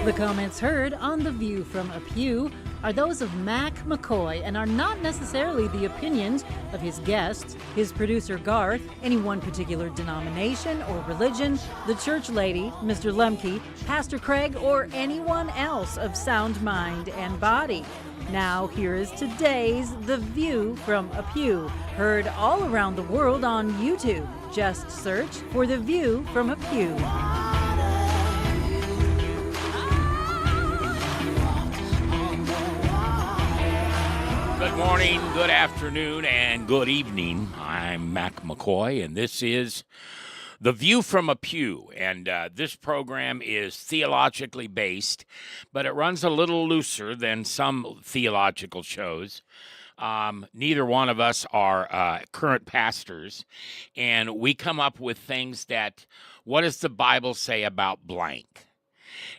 The comments heard on The View from a Pew are those of Mac McCoy and are not necessarily the opinions of his guests, his producer Garth, any one particular denomination or religion, the church lady, Mr. Lemke, Pastor Craig, or anyone else of sound mind and body. Now, here is today's The View from a Pew, heard all around the world on YouTube. Just search for The View from a Pew. Good morning, good afternoon, and good evening. I'm Mac McCoy, and this is The View from a Pew. And this program is theologically based, but it runs a little looser than some theological shows. Neither one of us are current pastors, and we come up with things that, what does the Bible say about blank?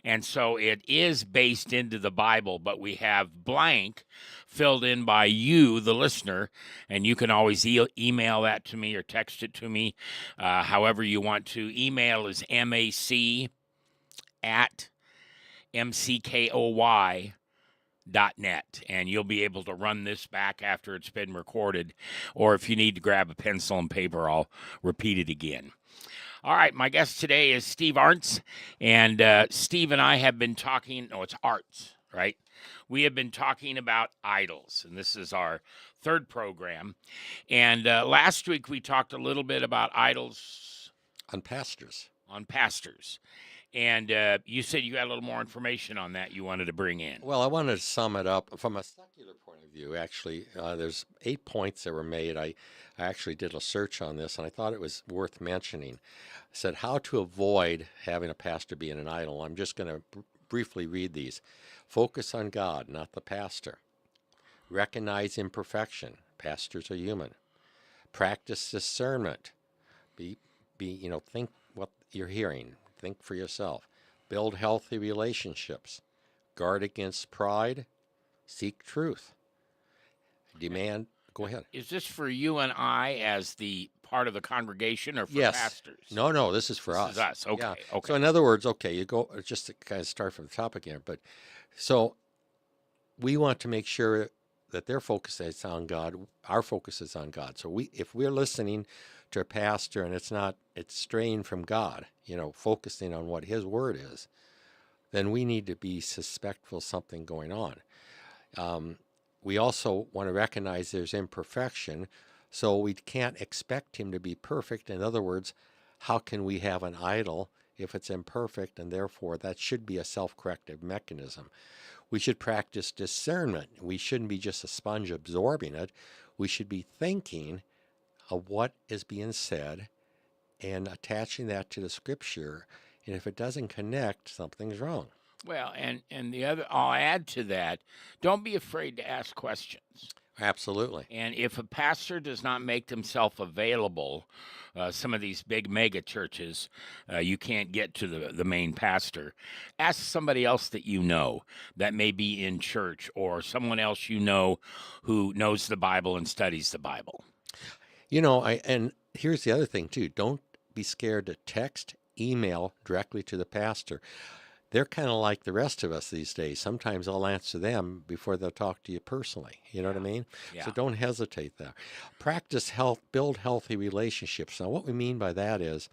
And so it is based into the Bible, but we have blank filled in by you, the listener, and you can always email that to me or text it to me, however you want to. Email is mac@mckoy.net, and you'll be able to run this back after it's been recorded, or if you need to grab a pencil and paper, I'll repeat it again. All right, my guest today is Steve Arntz, and Steve and I have been talking, it's Arts, right? We have been talking about idols, and this is our third program. And last week we talked a little bit about idols. On pastors. And you said you got a little more information on that you wanted to bring in. Well, I wanted to sum it up from a secular point of view, actually. There's 8 points that were made. I actually did a search on this, and I thought it was worth mentioning. I said how to avoid having a pastor being an idol. I'm just going to briefly read these. Focus on God, not the pastor. Recognize imperfection. Pastors are human. Practice discernment. Think what you're hearing. Think for yourself. Build healthy relationships. Guard against pride. Seek truth. Demand. Go ahead. Is this for you and I as the part of the congregation, or for pastors? No, this is for us. This is us. Okay. Yeah. Okay. So in other words, you go, just to kind of start from the top again, but so we want to make sure that their focus is on God. Our focus is on God. So if we're listening to a pastor and it's straying from God, focusing on what his word is, then we need to be suspectful of something going on. We also want to recognize there's imperfection, so we can't expect him to be perfect. In other words, how can we have an idol if it's imperfect, and therefore that should be a self-corrective mechanism. We should practice discernment. We shouldn't be just a sponge absorbing it. We should be thinking of what is being said and attaching that to the scripture. And if it doesn't connect, something's wrong. Well, and the other, I'll add to that, don't be afraid to ask questions. Absolutely. And if a pastor does not make themselves available, some of these big mega churches, you can't get to the main pastor. Ask somebody else that you know that may be in church, or someone else you know who knows the Bible and studies the Bible. And here's the other thing, too. Don't be scared to text, email directly to the pastor. They're kind of like the rest of us these days. Sometimes I'll answer them before they'll talk to you personally. You know what I mean? Yeah. So don't hesitate there. Practice build healthy relationships. Now, what we mean by that is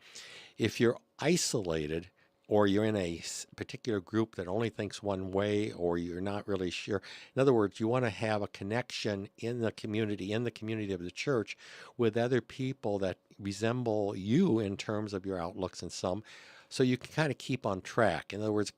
if you're isolated or you're in a particular group that only thinks one way, or you're not really sure. In other words, you want to have a connection in the community of the church with other people that resemble you in terms of your outlooks and some. So you can kind of keep on track. In other words,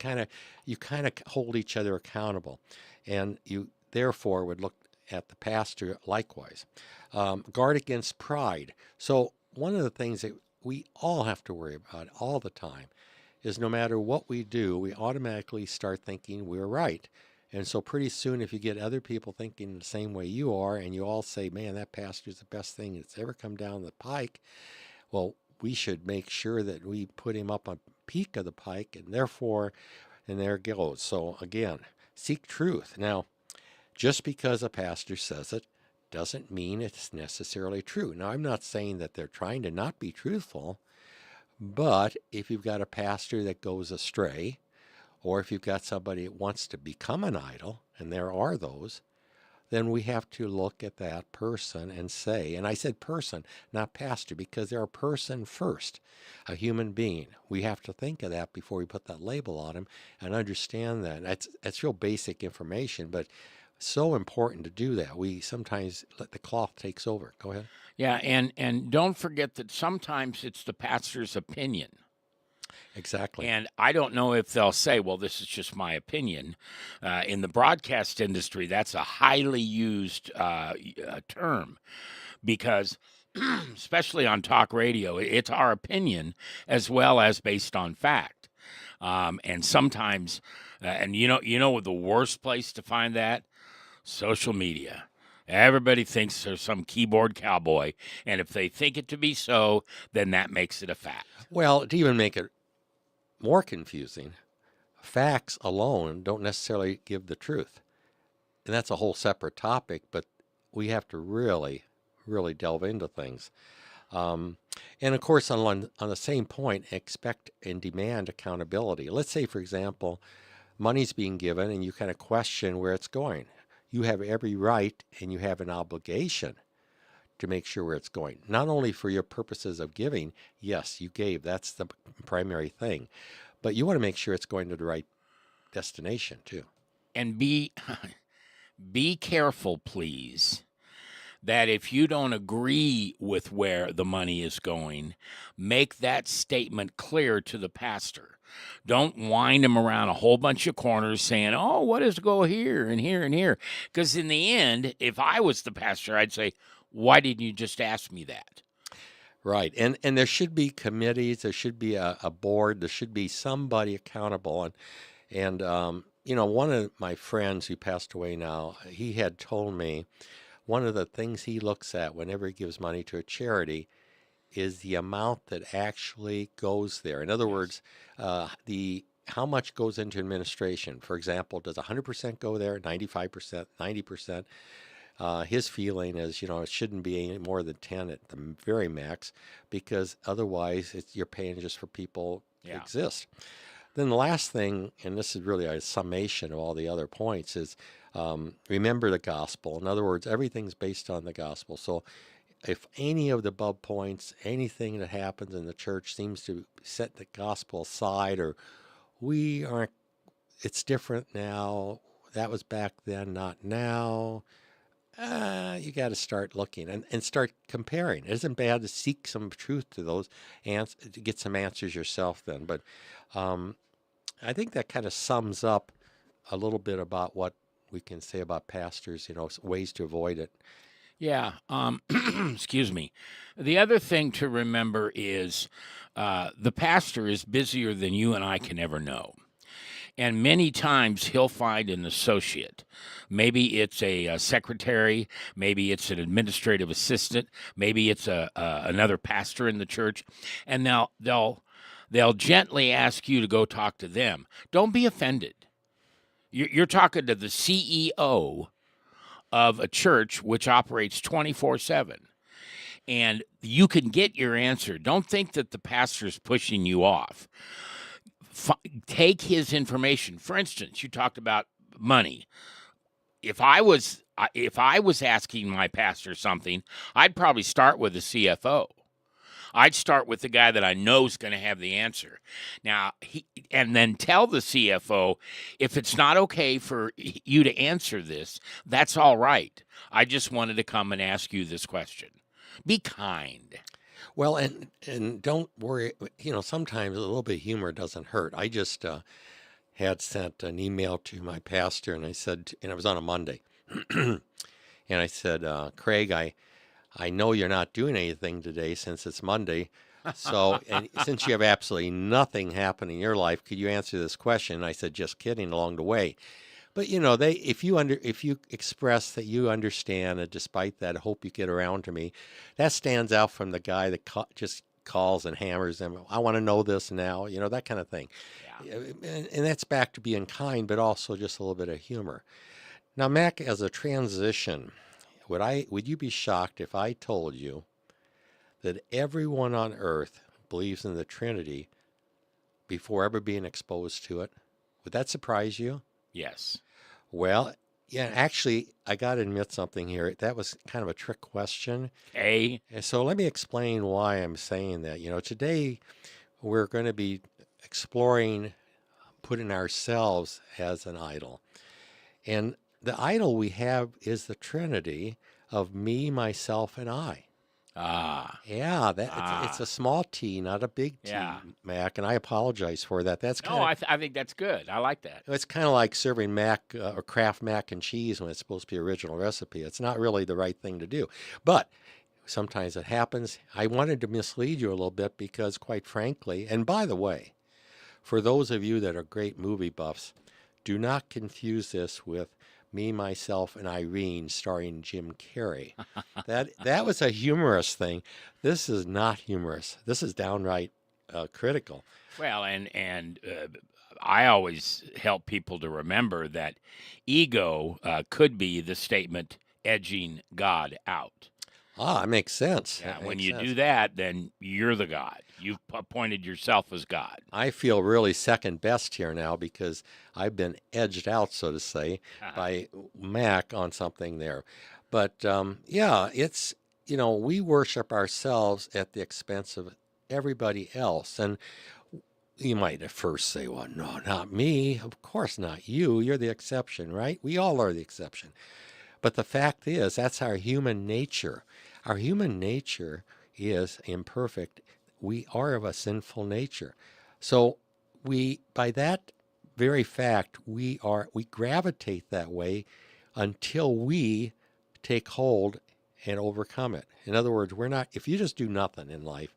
you kind of hold each other accountable. And you therefore would look at the pastor likewise. Guard against pride. So one of the things that we all have to worry about all the time is no matter what we do, we automatically start thinking we're right. And so pretty soon, if you get other people thinking the same way you are, and you all say, man, that pastor's the best thing that's ever come down the pike, well, we should make sure that we put him up on peak of the pike, and therefore, and there it goes. So again, seek truth. Now, just because a pastor says it doesn't mean it's necessarily true. Now, I'm not saying that they're trying to not be truthful, but if you've got a pastor that goes astray, or if you've got somebody that wants to become an idol, and there are those, then we have to look at that person and say, and I said person, not pastor, because they're a person first, a human being. We have to think of that before we put that label on them and understand that. That's real basic information, but so important to do that. We sometimes let the cloth takes over. Go ahead. Yeah, and don't forget that sometimes it's the pastor's opinion. Exactly. And I don't know if they'll say, well, this is just my opinion. In the broadcast industry, that's a highly used term because, especially on talk radio, it's our opinion as well as based on fact. And sometimes, and you know, the worst place to find that? Social media. Everybody thinks there's some keyboard cowboy, and if they think it to be so, then that makes it a fact. Well, to even make it more confusing, facts alone don't necessarily give the truth. And that's a whole separate topic, but we have to really, really delve into things. And of course, on the same point, expect and demand accountability. Let's say, for example, money's being given and you kind of question where it's going. You have every right and you have an obligation to make sure where it's going. Not only for your purposes of giving, yes, you gave, that's the primary thing, but you want to make sure it's going to the right destination too. And be careful, please, that if you don't agree with where the money is going, make that statement clear to the pastor. Don't wind him around a whole bunch of corners saying, oh, what is to go here and here and here? Because in the end, if I was the pastor, I'd say, why didn't you just ask me that? Right. And there should be committees, there should be a board, there should be somebody accountable. And one of my friends who passed away now, he had told me one of the things he looks at whenever he gives money to a charity is the amount that actually goes there. In other words, how much goes into administration. For example, does 100% go there, 95%, 90%? His feeling is, it shouldn't be any more than 10 at the very max, because otherwise you're paying just for people to exist. Then the last thing, and this is really a summation of all the other points, is remember the gospel. In other words, everything's based on the gospel. So if any of the above points, anything that happens in the church seems to set the gospel aside, or it's different now, that was back then, not now, you got to start looking and start comparing. It isn't bad to seek some truth to those to get some answers yourself then. But I think that kind of sums up a little bit about what we can say about pastors, ways to avoid it. Yeah. Excuse me. The other thing to remember is the pastor is busier than you and I can ever know. And many times he'll find an associate. Maybe it's a secretary. Maybe it's an administrative assistant. Maybe it's another pastor in the church. And they'll gently ask you to go talk to them. Don't be offended. You're talking to the CEO of a church which operates 24/7. And you can get your answer. Don't think that the pastor's pushing you off. Take his information. For instance, you talked about money. If I was asking my pastor something, I'd probably start with the CFO. I'd start with the guy that I know is going to have the answer. Now, and then tell the CFO, if it's not okay for you to answer this, that's all right. I just wanted to come and ask you this question. Be kind. Well, and don't worry, sometimes a little bit of humor doesn't hurt. I just had sent an email to my pastor, and I said, and it was on a Monday, and I said, Craig, I know you're not doing anything today since it's Monday, so, and since you have absolutely nothing happening in your life, could you answer this question? And I said, just kidding, along the way. But if you express that you understand, and despite that, hope you get around to me, that stands out from the guy that just calls and hammers them. I want to know this now, that kind of thing. Yeah. And that's back to being kind, but also just a little bit of humor. Now, Mac, as a transition, would you be shocked if I told you that everyone on earth believes in the Trinity before ever being exposed to it? Would that surprise you? Yes. Well, yeah, actually, I got to admit something here. That was kind of a trick question. A. And so let me explain why I'm saying that. Today we're going to be exploring putting ourselves as an idol. And the idol we have is the Trinity of me, myself, and I. Ah. Yeah, it's a small T, not a big T, Yeah. Mac, and I apologize for that. That's No, kind of I think that's good. I like that. it's kind of like serving mac or Kraft mac and cheese when it's supposed to be original recipe. It's not really the right thing to do, but sometimes it happens. I wanted to mislead you a little bit because, quite frankly, and by the way, for those of you that are great movie buffs, do not confuse this with Me, Myself, and Irene starring Jim Carrey. That was a humorous thing. This is not humorous. This is downright critical. Well, and I always help people to remember that ego could be the statement edging God out. Ah, it makes sense. Yeah, That when makes you sense. do that, then you're the God. You've appointed yourself as God. I feel really second best here now because I've been edged out, so to say, by Mac on something there. But yeah, it's, we worship ourselves at the expense of everybody else. And you might at first say, well, no, not me. Of course not you. You're the exception, right? We all are the exception. But the fact is, that's our human nature. Our human nature is imperfect. We are of a sinful nature. So by that very fact, we gravitate that way until we take hold and overcome it. In other words, if you just do nothing in life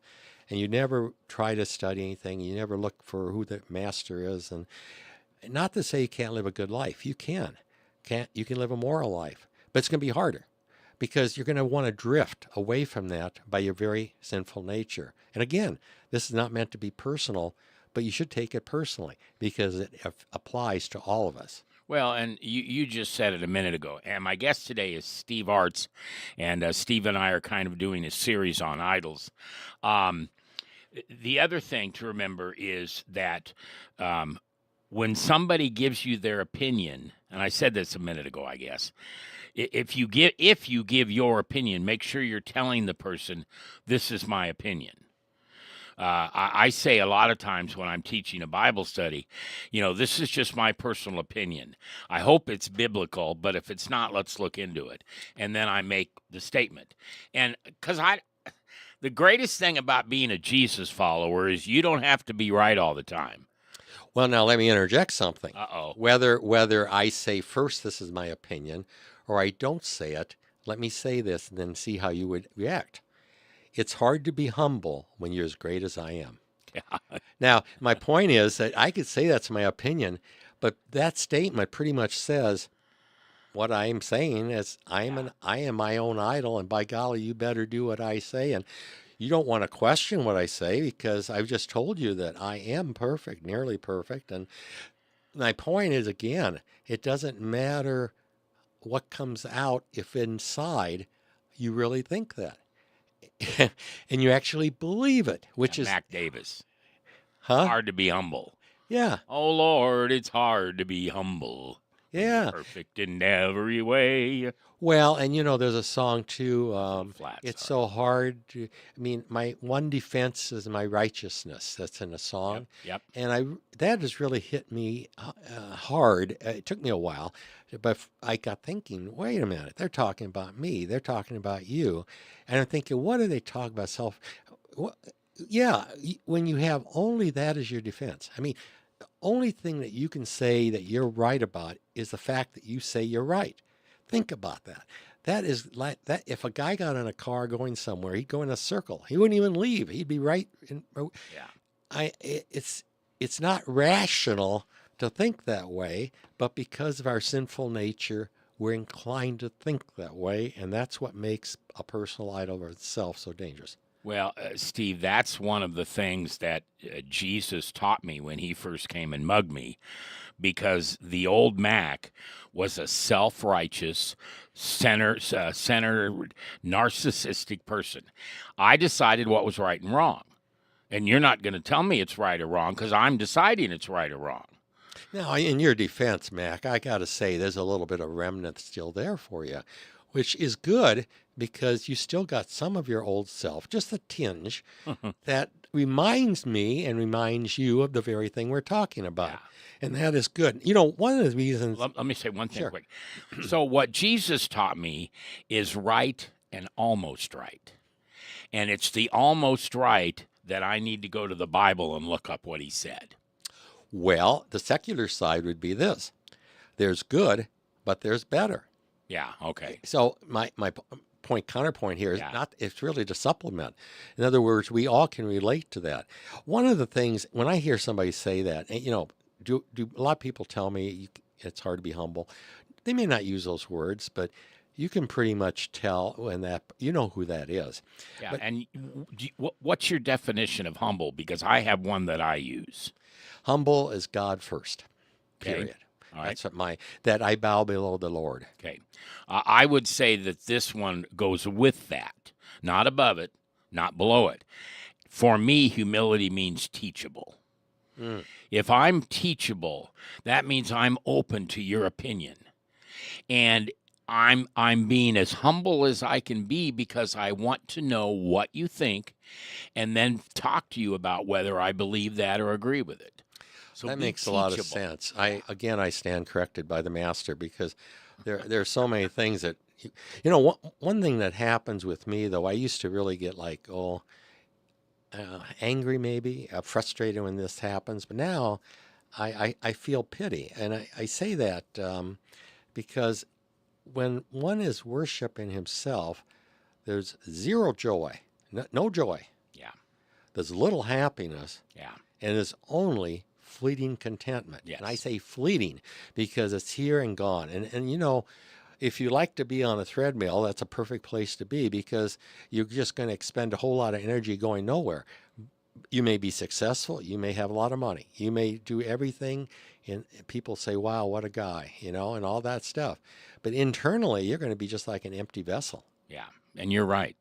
and you never try to study anything, you never look for who the master is, and not to say you can't live a good life. You can. You can live a moral life. But it's going to be harder because you're going to want to drift away from that by your very sinful nature. And again, this is not meant to be personal, but you should take it personally because it applies to all of us. Well, and you just said it a minute ago. And my guest today is Steve Arts, and Steve and I are kind of doing a series on idols. The other thing to remember is that when somebody gives you their opinion, and I said this a minute ago, I guess, if you give your opinion, make sure you're telling the person, this is my opinion. I say a lot of times when I'm teaching a Bible study, this is just my personal opinion. I hope it's biblical, but if it's not, let's look into it. And then I make the statement. And because the greatest thing about being a Jesus follower is you don't have to be right all the time. Well, now let me interject something. Uh-oh. Whether I say first, this is my opinion, or I don't say it, let me say this and then see how you would react. It's hard to be humble when you're as great as I am. Now, my point is that I could say that's my opinion, but that statement pretty much says what I'm saying is I am my own idol, and by golly, you better do what I say. And you don't want to question what I say because I've just told you that I am perfect, nearly perfect. And my point is, again, it doesn't matter what comes out if inside you really think that. And you actually believe it, which is Mac Davis. Huh? Hard to be humble. Yeah. Oh, Lord, it's hard to be humble. Yeah. Perfect in every way. Well, and there's a song too. Flat, It's sorry. so hard. My one defense is my righteousness. That's in a song. Yep. And that has really hit me hard. It took me a while, but I got thinking, wait a minute, they're talking about me. They're talking about you. And I'm thinking, what are they talking about? Yeah, when you have only that as your defense. I mean, the only thing that you can say that you're right about is the fact that you say you're right. Think about that. That is like that. If a guy got in a car going somewhere, he'd go in a circle. He wouldn't even leave. He'd be right. Yeah. It's not rational to think that way, but because of our sinful nature, we're inclined to think that way, and that's what makes a personal idol of itself so dangerous. Well, Steve, that's one of the things that Jesus taught me when he first came and mugged me, because the old Mac was a self-righteous, centered, narcissistic person. I decided what was right and wrong, and you're not going to tell me it's right or wrong because I'm deciding it's right or wrong. Now, in your defense, Mac, I got to say there's a little bit of remnant still there for you, which is good because you still got some of your old self, just a tinge that reminds me and reminds you of the very thing we're talking about. Yeah. And that is good. You know, one of the reasons. Let me say one thing Sure. quick. So, what Jesus taught me is right and almost right. And it's the almost right that I need to go to the Bible and look up what he said. Well, the secular side would be this: there's good, but there's better. Yeah, okay. So my point counterpoint here is Yeah. not, it's really to supplement. In other words, we all can relate to that. One of the things when I hear somebody say that, and, you know, do a lot of people tell me it's hard to be humble. They may not use those words, but you can pretty much tell when that, you know who that is. Yeah, But and what's your definition of humble? Because I have one that I use. humble is God first. Okay. Period. All right. That's what that I bow below the Lord. Okay. I would say that this one goes with that, not above it, not below it. For me, humility means teachable. If I'm teachable, that means I'm open to your opinion. And I'm being as humble as I can be because I want to know what you think and then talk to you about whether I believe that or agree with it. So That be makes a lot of teachable. sense. I stand corrected by the master because there are so many things that you know. One thing that happens with me though, I used to really get like angry, maybe frustrated when this happens, but now I feel pity, and I say that because when one is worshiping himself, there's zero joy, no joy. Yeah. There's little happiness, Yeah. and there's only fleeting contentment. Yes. And I say fleeting because it's here and gone. And you know, if you like to be on a treadmill, that's a perfect place to be because you're just going to expend a whole lot of energy going nowhere. You may be successful, you may have a lot of money, you may do everything, and people say, wow, what a guy, you know, and all that stuff. But internally, you're going to be just like an empty vessel. Yeah. And you're right.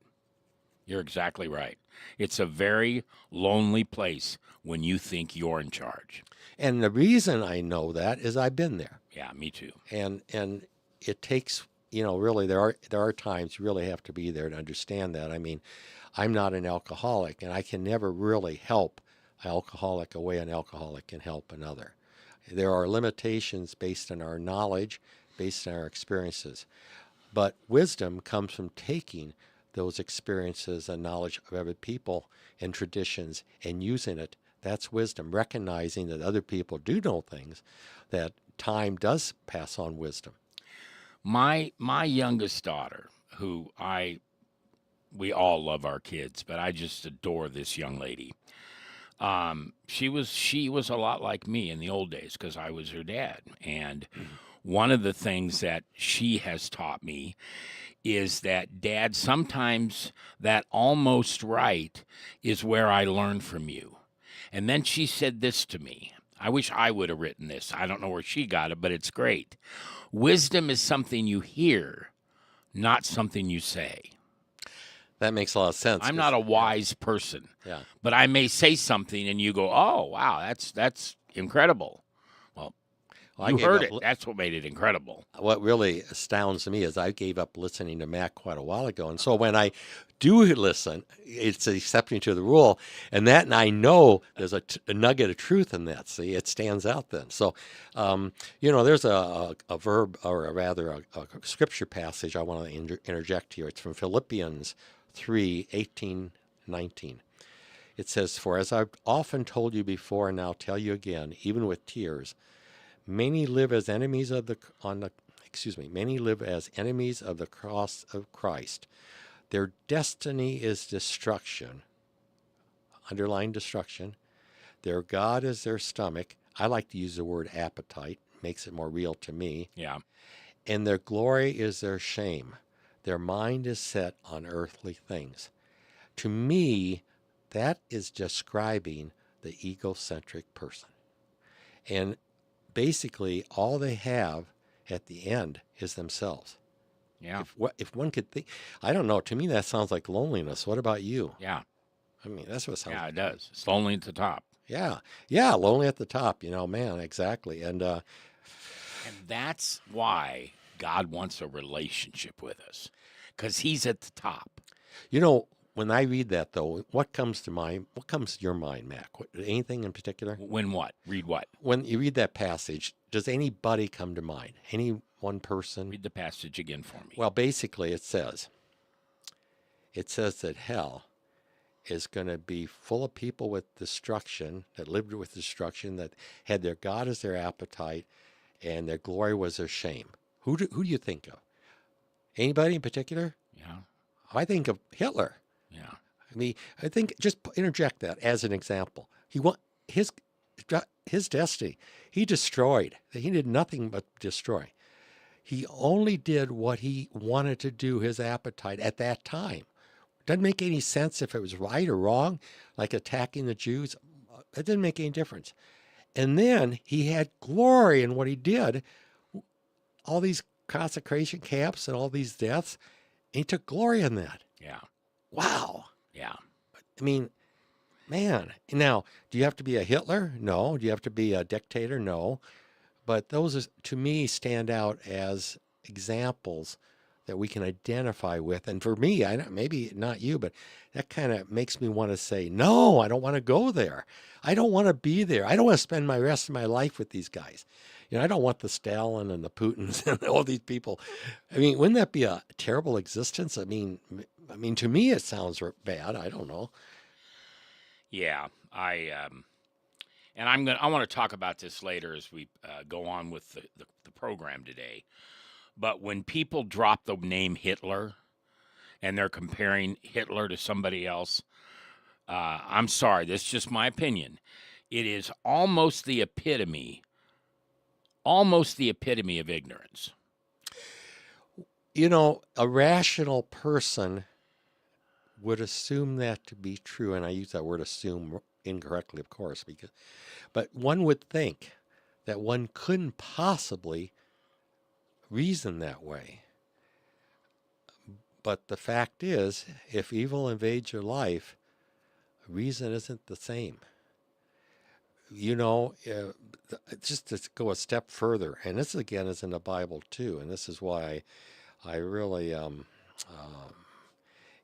You're exactly right. It's a very lonely place when you think you're in charge. And the reason I know that is I've been there. Yeah, me too. And it takes, you know, really there are times you really have to be there to understand that. I mean, I'm not an alcoholic, and I can never really help an alcoholic the way an alcoholic can help another. There are limitations based on our knowledge, based on our experiences. But wisdom comes from taking those experiences and knowledge of other people and traditions and using it. That's wisdom, recognizing that other people do know things, that time does pass on wisdom. My youngest daughter, who we all love our kids, but I just adore this young lady. She was a lot like me in the old days because I was her dad. And one of the things that she has taught me is that, Dad, sometimes that almost right is where I learn from you. And then she said this to me. I wish I would have written this. I don't know where she got it, but it's great. Wisdom is something you hear, not something you say. That makes a lot of sense. I'm not a wise person, Yeah. but I may say something and you go, "Oh, wow, that's incredible." Well, Well, I you gave heard up it. That's what made it incredible. What really astounds me is I gave up listening to Mac quite a while ago. And so when I do listen, it's an exception to the rule. And I know there's a nugget of truth in that. See, it stands out then. So, you know, there's a verb, or rather a scripture passage I want to interject here. It's from Philippians 3:18, 19. It says, "For as I've often told you before and now tell you again, even with tears, many live as enemies of the cross of Christ. Their destiny is destruction." Underline destruction. Their God is their stomach. I like to use the word appetite. Makes it more real to me. Yeah. And their glory is their shame. Their mind is set on earthly things. To me, that is describing the egocentric person. And basically, all they have at the end is themselves. Yeah. If one could think, I don't know, to me that sounds like loneliness. What about you? Yeah. I mean, that's what it sounds Yeah, like. it does. It's lonely at the top. Yeah. Yeah. Lonely at the top, man, exactly. And that's why God wants a relationship with us, because He's at the top. When I read that, though, what comes to mind? What comes to your mind, Mac? Anything in particular? When what? Read what? When you read that passage, does anybody come to mind? Any one person? Read the passage again for me. Well, basically, it says that hell is going to be full of people with destruction, that lived with destruction, that had their God as their appetite, and their glory was their shame. Who do you think of? Anybody in particular? Yeah. I think of Hitler. Yeah. I think just interject that as an example. He want his destiny. He destroyed. He did nothing but destroy. He only did what he wanted to do, his appetite at that time. Doesn't make any sense if it was right or wrong, like attacking the Jews. It didn't make any difference. And then he had glory in what he did. All these concentration camps and all these deaths, and he took glory in that. Yeah. Wow. Yeah. I mean, man. Now, do you have to be a Hitler? No. Do you have to be a dictator? No. But those, to me, stand out as examples that we can identify with. And for me, maybe not you, but that kind of makes me want to say, no, I don't want to go there. I don't want to be there. I don't want to spend my rest of my life with these guys. I don't want the Stalin and the Putins and all these people. I mean, wouldn't that be a terrible existence? I mean, to me, it sounds bad. I don't know. Yeah. I want to talk about this later as we go on with the program today. But when people drop the name Hitler and they're comparing Hitler to somebody else, I'm sorry, this is just my opinion. It is almost the epitome of ignorance. A rational person would assume that to be true, and I use that word assume incorrectly, of course, but one would think that one couldn't possibly reason that way. But the fact is, if evil invades your life, reason isn't the same. Just to go a step further, and this again is in the Bible too, and this is why I really,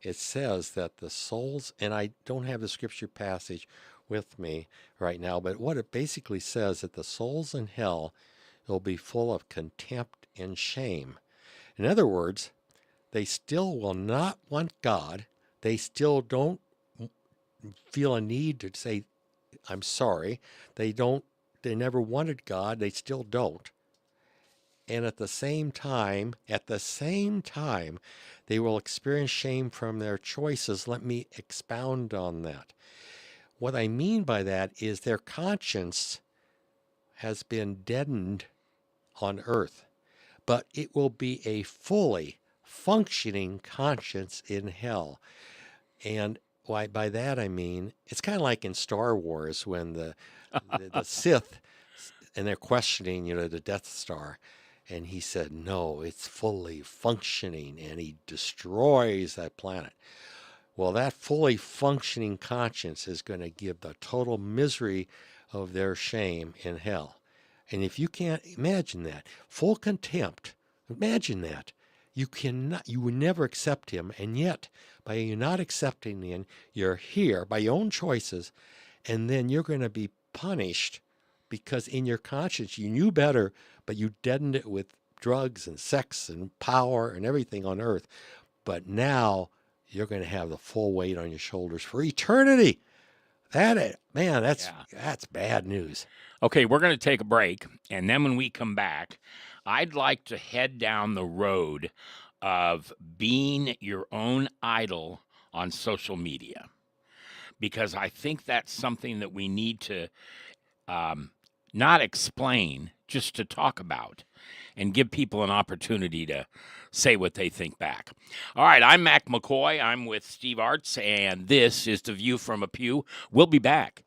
it says that the souls, and I don't have the scripture passage with me right now, but what it basically says that the souls in hell will be full of contempt and shame. In other words, they still will not want God. They still don't feel a need to say, I'm sorry. They never wanted God. They still don't. And at the same time, they will experience shame from their choices. Let me expound on that. What I mean by that is their conscience has been deadened on earth, but it will be a fully functioning conscience in hell. And by that I mean, it's kind of like in Star Wars when the Sith, and they're questioning, the Death Star, and he said, no, it's fully functioning, and he destroys that planet. Well, that fully functioning conscience is going to give the total misery of their shame in hell. And if you can't imagine that, full contempt, imagine that. You would never accept him, and yet, by you not accepting him, you're here by your own choices, and then you're going to be punished because in your conscience you knew better, but you deadened it with drugs and sex and power and everything on earth. But now you're going to have the full weight on your shoulders for eternity. That's bad news. Okay, we're going to take a break, and then when we come back, I'd like to head down the road of being your own idol on social media, because I think that's something that we need to not explain, just to talk about and give people an opportunity to say what they think back. All right, I'm Mac McCoy. I'm with Steve Arts, and this is The View from a Pew. We'll be back.